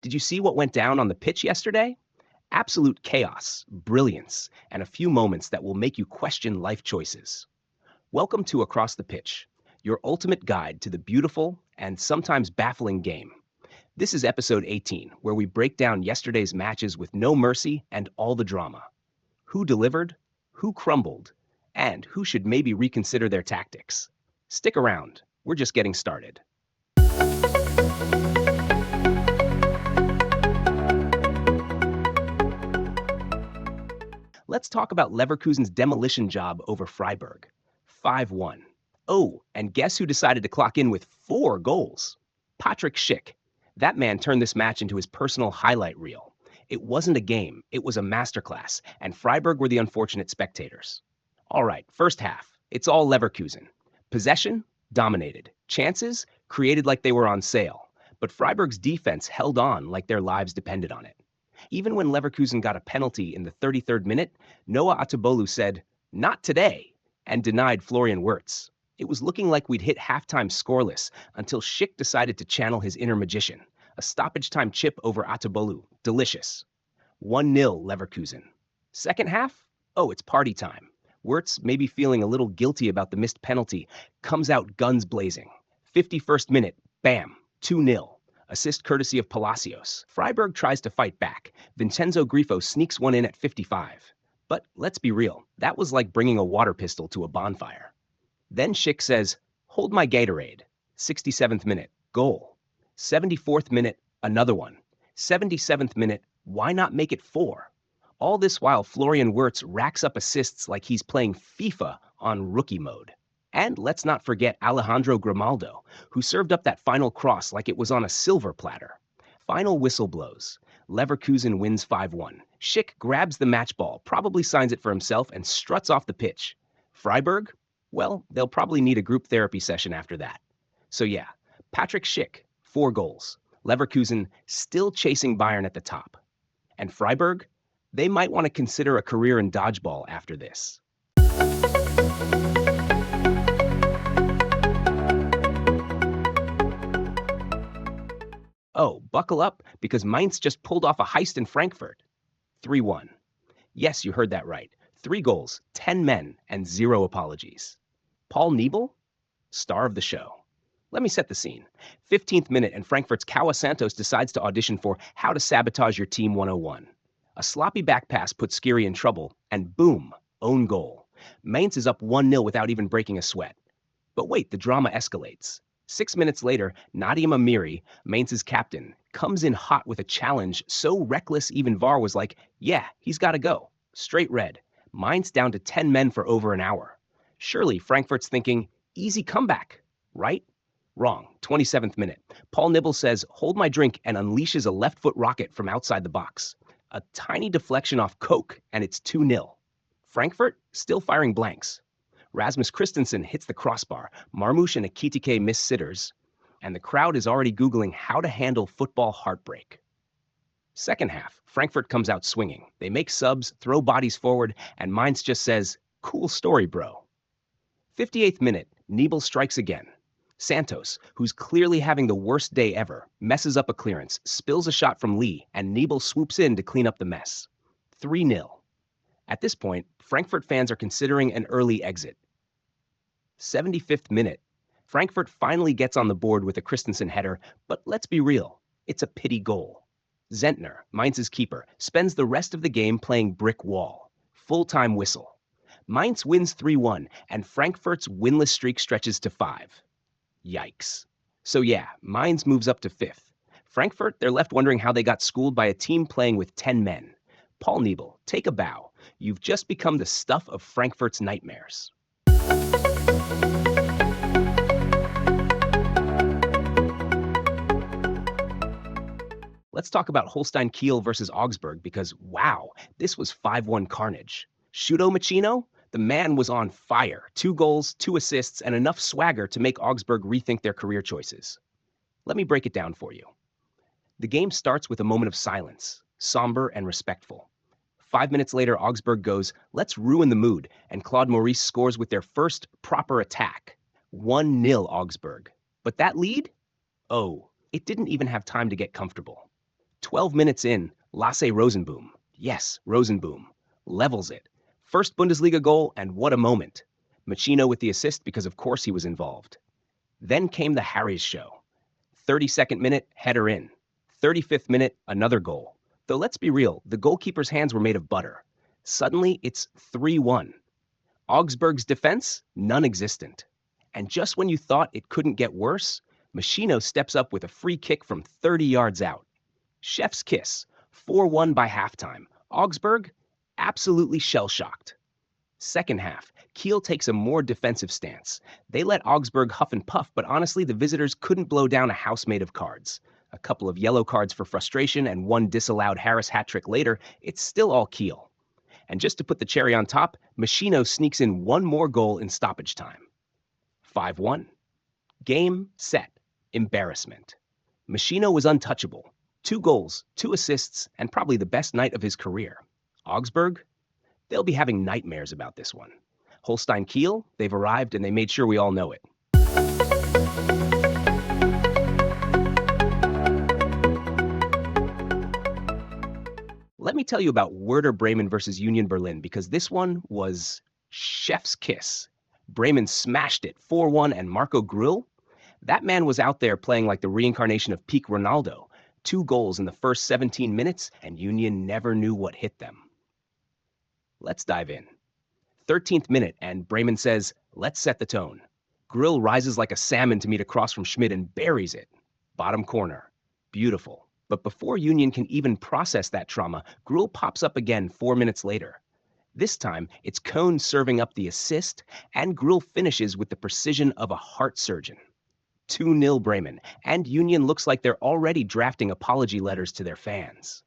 Did you see what went down on the pitch yesterday? Absolute chaos, brilliance, and a few moments that will make you question life choices. Welcome to Across the Pitch, your ultimate guide to the beautiful and sometimes baffling game. This is episode 18, where we break down yesterday's matches with no mercy and all the drama. Who delivered, who crumbled, and who should maybe reconsider their tactics. Stick around, we're just getting started. Let's talk about Leverkusen's demolition job over Freiburg. 5-1. Oh, and guess who decided to clock in with 4 goals? Patrick Schick. That man turned this match into his personal highlight reel. It wasn't a game, it was a masterclass, and Freiburg were the unfortunate spectators. All right, first half. It's all Leverkusen. Possession? Dominated. Chances? Created like they were on sale. But Freiburg's defense held on like their lives depended on it. Even when Leverkusen got a penalty in the 33rd minute, Noah Atebolu said, "Not today," and denied Florian Wirtz. It was looking like we'd hit halftime scoreless until Schick decided to channel his inner magician. A stoppage time chip over Atebolu. Delicious. 1-0 Leverkusen. Second half? Oh, it's party time. Wirtz, maybe feeling a little guilty about the missed penalty, comes out guns blazing. 51st minute, bam, 2-0. Assist courtesy of Palacios. Freiburg tries to fight back. Vincenzo Grifo sneaks one in at 55. But let's be real, that was like bringing a water pistol to a bonfire. Then Schick says, "Hold my Gatorade." 67th minute, goal. 74th minute, another one. 77th minute, why not make it 4? All this while Florian Wirtz racks up assists like he's playing FIFA on rookie mode. And let's not forget Alejandro Grimaldo, who served up that final cross like it was on a silver platter. Final whistle blows. Leverkusen wins 5-1. Schick grabs the match ball, probably signs it for himself, and struts off the pitch. Freiburg? Well, they'll probably need a group therapy session after that. So yeah, Patrick Schick, 4 goals. Leverkusen still chasing Bayern at the top. And Freiburg? They might want to consider a career in dodgeball after this. Oh, buckle up, because Mainz just pulled off a heist in Frankfurt. 3-1. Yes, you heard that right. 3 goals, 10 men, and 0 apologies. Paul Niebel? Star of the show. Let me set the scene. 15th minute, and Frankfurt's Kawa Santos decides to audition for How to Sabotage Your Team 101. A sloppy back pass puts Skiri in trouble, and boom, own goal. Mainz is up 1-0 without even breaking a sweat. But wait, the drama escalates. 6 minutes later, Nadim Amiri, Mainz's captain, comes in hot with a challenge so reckless even VAR was like, yeah, he's got to go. Straight red. Mainz down to 10 men for over an hour. Surely Frankfurt's thinking, easy comeback, right? Wrong. 27th minute. Paul Nibble says, "Hold my drink," and unleashes a left foot rocket from outside the box. A tiny deflection off Koch, and it's 2-0. Frankfurt still firing blanks. Rasmus Christensen hits the crossbar, Marmoush and Ekitike miss sitters, and the crowd is already Googling how to handle football heartbreak. Second half, Frankfurt comes out swinging. They make subs, throw bodies forward, and Mainz just says, "Cool story, bro." 58th minute, Niebel strikes again. Santos, who's clearly having the worst day ever, messes up a clearance, spills a shot from Lee, and Niebel swoops in to clean up the mess. 3-0. At this point, Frankfurt fans are considering an early exit. 75th minute. Frankfurt finally gets on the board with a Christensen header, but let's be real, it's a pity goal. Zentner, Mainz's keeper, spends the rest of the game playing brick wall. Full-time whistle. Mainz wins 3-1, and Frankfurt's winless streak stretches to 5. Yikes. So yeah, Mainz moves up to 5th. Frankfurt, they're left wondering how they got schooled by a team playing with 10 men. Paul Niebel, take a bow. You've just become the stuff of Frankfurt's nightmares. Let's talk about Holstein Kiel versus Augsburg because, wow, this was 5-1 carnage. Shuto Machino? The man was on fire. 2 goals, 2 assists, and enough swagger to make Augsburg rethink their career choices. Let me break it down for you. The game starts with a moment of silence, somber and respectful. 5 minutes later, Augsburg goes, "Let's ruin the mood," and Claude Maurice scores with their first proper attack. 1-0 Augsburg. But that lead? Oh, it didn't even have time to get comfortable. 12 minutes in, Lasse Rosenboom, yes, Rosenboom, levels it. First Bundesliga goal, and what a moment. Machino with the assist because of course he was involved. Then came the Harry's show. 32nd minute, header in. 35th minute, another goal. Though let's be real, the goalkeeper's hands were made of butter. Suddenly, it's 3-1. Augsburg's defense, non-existent. And just when you thought it couldn't get worse, Machino steps up with a free kick from 30 yards out. Chef's kiss, 4-1 by halftime. Augsburg, absolutely shell-shocked. Second half, Kiel takes a more defensive stance. They let Augsburg huff and puff, but honestly, the visitors couldn't blow down a house made of cards. A couple of yellow cards for frustration and one disallowed Harris hat trick later, it's still all Kiel. And just to put the cherry on top, Machino sneaks in one more goal in stoppage time. 5-1. Game, set, embarrassment. Machino was untouchable. 2 goals, 2 assists, and probably the best night of his career. Augsburg? They'll be having nightmares about this one. Holstein Kiel, they've arrived and they made sure we all know it. Let me tell you about Werder Bremen versus Union Berlin because this one was chef's kiss. Bremen smashed it 4-1 and Marco Grull, that man was out there playing like the reincarnation of peak Ronaldo. 2 goals in the first 17 minutes and Union never knew what hit them. Let's dive in. 13th minute, and Bremen says, let's set the tone. Grill rises like a salmon to meet across from Schmidt and buries it. Bottom corner. Beautiful. But before Union can even process that trauma, Grill pops up again 4 minutes later. This time, it's Cohn serving up the assist, and Grill finishes with the precision of a heart surgeon. 2-0 Bremen, and Union looks like they're already drafting apology letters to their fans.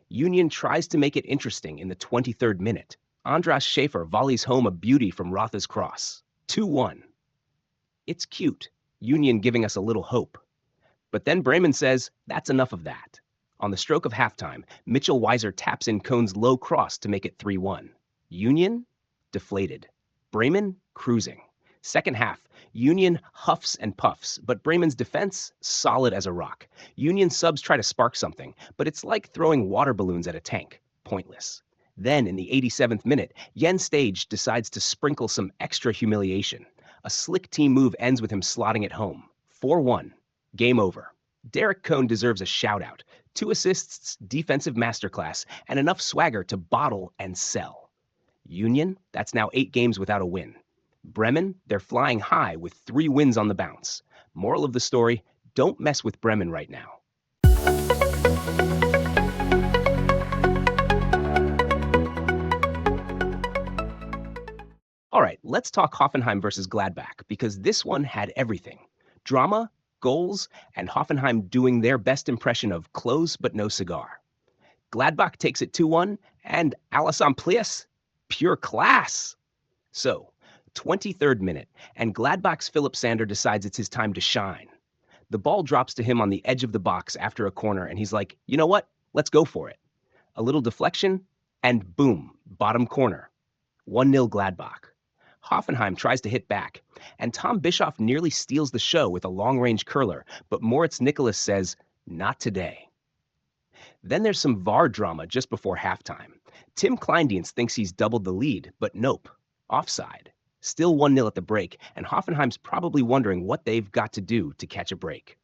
Union tries to make it interesting in the 23rd minute. Andras Schaefer volleys home a beauty from Rotha's cross. 2-1. It's cute, Union giving us a little hope. But then Bremen says, that's enough of that. On the stroke of halftime, Mitchell Weiser taps in Cohn's low cross to make it 3-1. Union? Deflated. Bremen? Cruising. Second half, Union huffs and puffs, but Bremen's defense, solid as a rock. Union subs try to spark something, but it's like throwing water balloons at a tank. Pointless. Then, in the 87th minute, Jens Stage decides to sprinkle some extra humiliation. A slick team move ends with him slotting it home. 4-1. Game over. Derek Cohn deserves a shout-out. 2 assists, defensive masterclass, and enough swagger to bottle and sell. Union, that's now 8 games without a win. Bremen, they're flying high with 3 wins on the bounce. Moral of the story, don't mess with Bremen right now. All right, let's talk Hoffenheim versus Gladbach, because this one had everything. Drama, goals, and Hoffenheim doing their best impression of close but no cigar. Gladbach takes it 2-1, and Alassane Playas, pure class. So, 23rd minute, and Gladbach's Philip Sander decides it's his time to shine. The ball drops to him on the edge of the box after a corner, and he's like, you know what? Let's go for it. A little deflection, and boom, bottom corner. 1-0 Gladbach. Hoffenheim tries to hit back, and Tom Bischoff nearly steals the show with a long-range curler, but Moritz Nicholas says, not today. Then there's some VAR drama just before halftime. Tim Kleindienst thinks he's doubled the lead, but nope, offside. Still 1-0 at the break, and Hoffenheim's probably wondering what they've got to do to catch a break.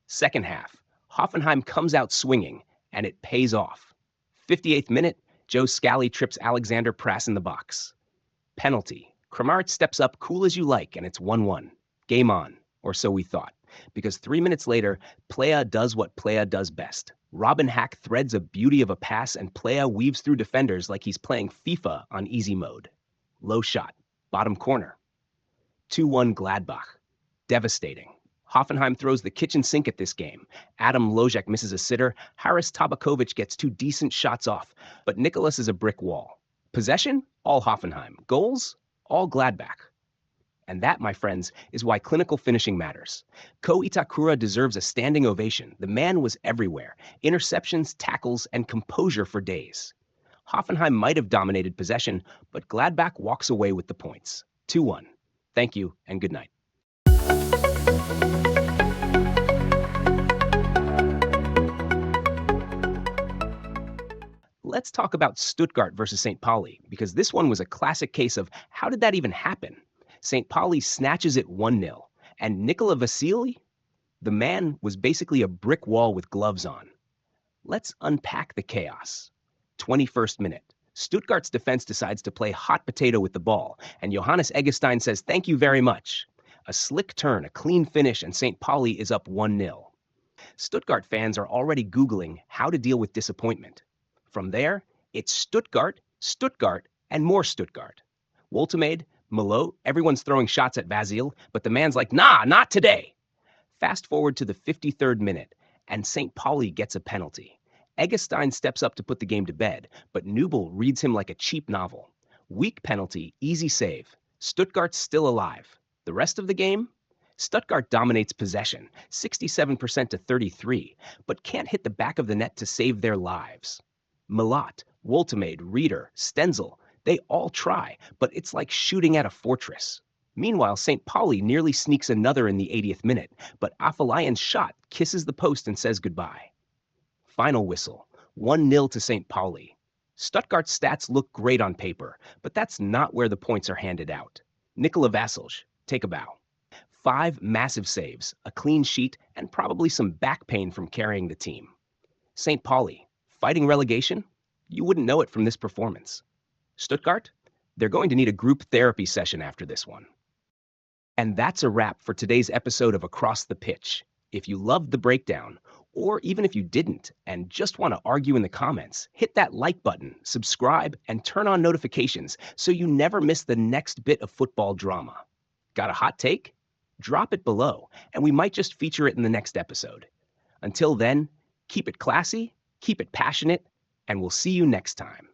Second half, Hoffenheim comes out swinging, and it pays off. 58th minute, Joe Scally trips Alexander Prass in the box. Penalty. Kramaric steps up cool as you like, and it's 1-1. Game on, or so we thought. Because 3 minutes later, Plea does what Plea does best. Robin Hack threads a beauty of a pass, and Plea weaves through defenders like he's playing FIFA on easy mode. Low shot. Bottom corner. 2-1 Gladbach. Devastating. Hoffenheim throws the kitchen sink at this game. Adam Lojek misses a sitter. Haris Tabakovic gets 2 decent shots off. But Nicholas is a brick wall. Possession? All Hoffenheim. Goals? All Gladbach. And that, my friends, is why clinical finishing matters. Ko Itakura deserves a standing ovation. The man was everywhere. Interceptions, tackles, and composure for days. Hoffenheim might have dominated possession, but Gladbach walks away with the points. 2-1. Thank you, and good night. Let's talk about Stuttgart versus St. Pauli, because this one was a classic case of how did that even happen? St. Pauli snatches it 1-0, and Nikola Vasili, the man was basically a brick wall with gloves on. Let's unpack the chaos. 21st minute. Stuttgart's defense decides to play hot potato with the ball, and Johannes Eggestein says, "Thank you very much." A slick turn, a clean finish, and St. Pauli is up 1-0. Stuttgart fans are already Googling how to deal with disappointment. From there, it's Stuttgart, Stuttgart, and more Stuttgart. Woltemade, Malot, everyone's throwing shots at Vasil, but the man's like, "Nah, not today." Fast forward to the 53rd minute, and St. Pauli gets a penalty. Eggestein steps up to put the game to bed, but Nubel reads him like a cheap novel. Weak penalty, easy save. Stuttgart's still alive. The rest of the game? Stuttgart dominates possession, 67% to 33, but can't hit the back of the net to save their lives. Malat, Woltemade, Rieder, Stenzel, they all try, but it's like shooting at a fortress. Meanwhile, St. Pauli nearly sneaks another in the 80th minute, but Afolayan's shot kisses the post and says goodbye. Final whistle, 1-0 to St. Pauli. Stuttgart's stats look great on paper, but that's not where the points are handed out. Nikola Vasilj, take a bow. 5 massive saves, a clean sheet, and probably some back pain from carrying the team. St. Pauli, fighting relegation? You wouldn't know it from this performance. Stuttgart? They're going to need a group therapy session after this one. And that's a wrap for today's episode of Across the Pitch. If you loved the breakdown, or even if you didn't and just want to argue in the comments, hit that like button, subscribe, and turn on notifications so you never miss the next bit of football drama. Got a hot take? Drop it below, and we might just feature it in the next episode. Until then, keep it classy, keep it passionate, and we'll see you next time.